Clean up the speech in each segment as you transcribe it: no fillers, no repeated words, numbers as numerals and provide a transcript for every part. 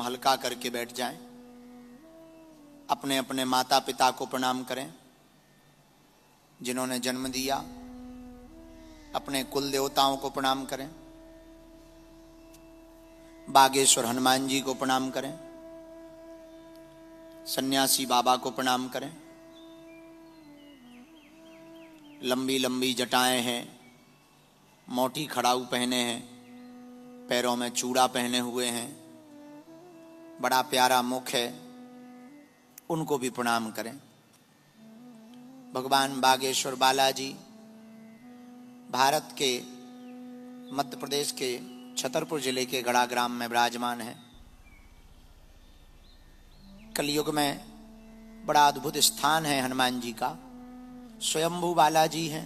हल्का करके बैठ जाएं। अपने अपने माता पिता को प्रणाम करें जिन्होंने जन्म दिया। अपने कुल देवताओं को प्रणाम करें। बागेश्वर हनुमान जी को प्रणाम करें। सन्यासी बाबा को प्रणाम करें। लंबी लंबी जटाएं हैं, मोटी खड़ाऊ पहने हैं, पैरों में चूड़ा पहने हुए हैं, बड़ा प्यारा मुख है, उनको भी प्रणाम करें। भगवान बागेश्वर बालाजी भारत के मध्य प्रदेश के छतरपुर जिले के गढ़ा ग्राम में विराजमान है। कलयुग में बड़ा अद्भुत स्थान है हनुमान जी का। स्वयंभू बालाजी हैं।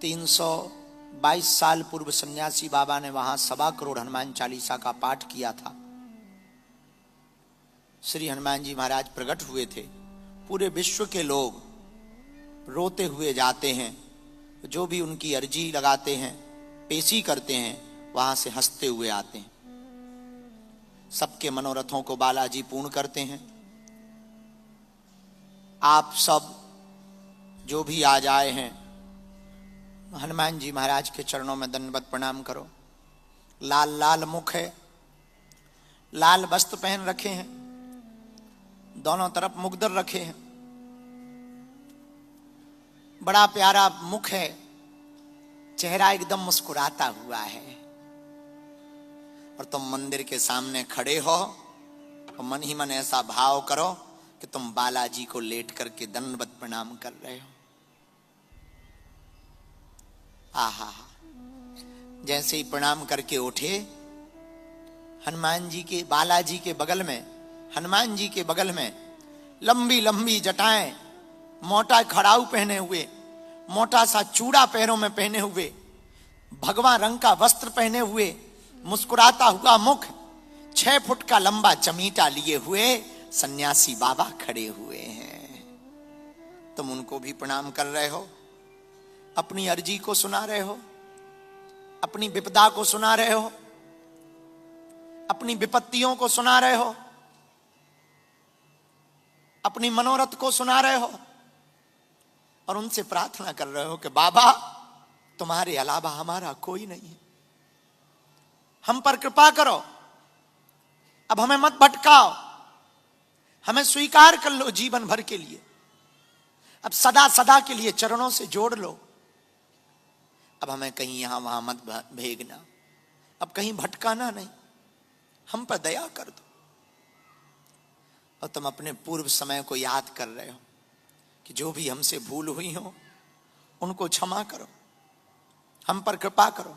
322 साल पूर्व सन्यासी बाबा ने वहां 1.25 करोड़ हनुमान चालीसा का पाठ किया था। श्री हनुमान जी महाराज प्रकट हुए थे। पूरे विश्व के लोग रोते हुए जाते हैं। जो भी उनकी अर्जी लगाते हैं, पेशी करते हैं, वहां से हंसते हुए आते हैं। सबके मनोरथों को बालाजी पूर्ण करते हैं। आप सब जो भी आज आए हैं, हनुमान जी महाराज के चरणों में दंडवत प्रणाम करो। लाल लाल मुख है, लाल वस्त्र पहन रखे हैं, दोनों तरफ मुग्दर रखे हैं, बड़ा प्यारा मुख है, चेहरा एकदम मुस्कुराता हुआ है। और तुम मंदिर के सामने खड़े हो और मन ही मन ऐसा भाव करो कि तुम बालाजी को लेट करके दंडवत प्रणाम कर रहे हो। आहा, जैसे ही प्रणाम करके उठे, हनुमान जी के बालाजी के बगल में, हनुमान जी के बगल में लंबी लंबी जटाएं, मोटा खड़ाऊ पहने हुए, मोटा सा चूड़ा पैरों में पहने हुए, भगवा रंग का वस्त्र पहने हुए, मुस्कुराता हुआ मुख, 6 फुट का लंबा चमीटा लिए हुए सन्यासी बाबा खड़े हुए हैं। तुम उनको भी प्रणाम कर रहे हो, अपनी अर्जी को सुना रहे हो, अपनी विपदा को सुना रहे हो, अपनी विपत्तियों को सुना रहे हो, अपनी मनोरथ को सुना रहे हो और उनसे प्रार्थना कर रहे हो कि बाबा, तुम्हारे अलावा हमारा कोई नहीं है, हम पर कृपा करो, अब हमें मत भटकाओ, हमें स्वीकार कर लो जीवन भर के लिए, अब सदा सदा के लिए चरणों से जोड़ लो, अब हमें कहीं यहां वहां मत भेजना, अब कहीं भटकाना नहीं, हम पर दया कर दो। और तुम अपने पूर्व समय को याद कर रहे हो कि जो भी हमसे भूल हुई हो उनको क्षमा करो, हम पर कृपा करो।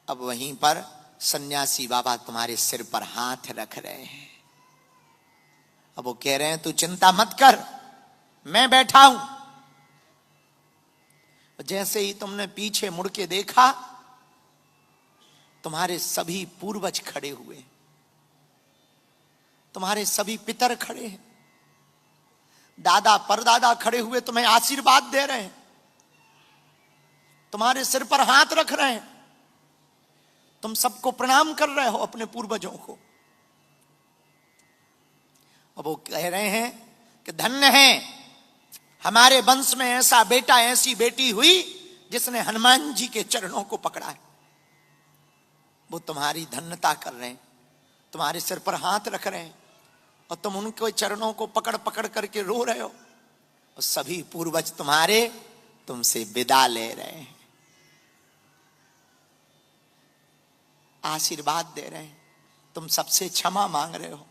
अब वहीं पर सन्यासी बाबा तुम्हारे सिर पर हाथ रख रहे हैं। अब वो कह रहे हैं, तू चिंता मत कर, मैं बैठा हूं। जैसे ही तुमने पीछे मुड़ के देखा, तुम्हारे सभी पूर्वज खड़े हुए, तुम्हारे सभी पितर खड़े हैं, दादा परदादा खड़े हुए तुम्हें आशीर्वाद दे रहे हैं, तुम्हारे सिर पर हाथ रख रहे हैं, तुम सबको प्रणाम कर रहे हो, अपने पूर्वजों को। अब वो कह रहे हैं कि धन्य है हमारे वंश में ऐसा बेटा, ऐसी बेटी हुई जिसने हनुमान जी के चरणों को पकड़ा है। वो तुम्हारी धन्यता कर रहे हैं, तुम्हारे सिर पर हाथ रख रहे हैं और तुम उनके चरणों को पकड़ पकड़ करके रो रहे हो और सभी पूर्वज तुम्हारे तुमसे विदा ले रहे हैं, आशीर्वाद दे रहे हैं, तुम सबसे क्षमा मांग रहे हो।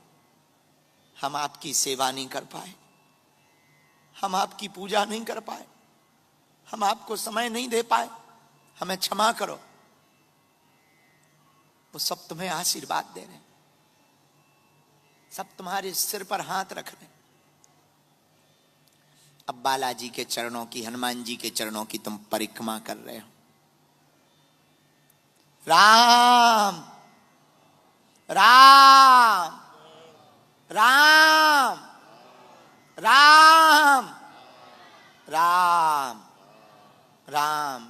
हम आपकी सेवा नहीं कर पाए, हम आपकी पूजा नहीं कर पाए, हम आपको समय नहीं दे पाए, हमें क्षमा करो। वो सब तुम्हें आशीर्वाद दे रहे हैं, सब तुम्हारे सिर पर हाथ रख रहे हैं। अब बालाजी के चरणों की, हनुमान जी के चरणों की तुम परिक्रमा कर रहे हो। राम राम राम राम राम राम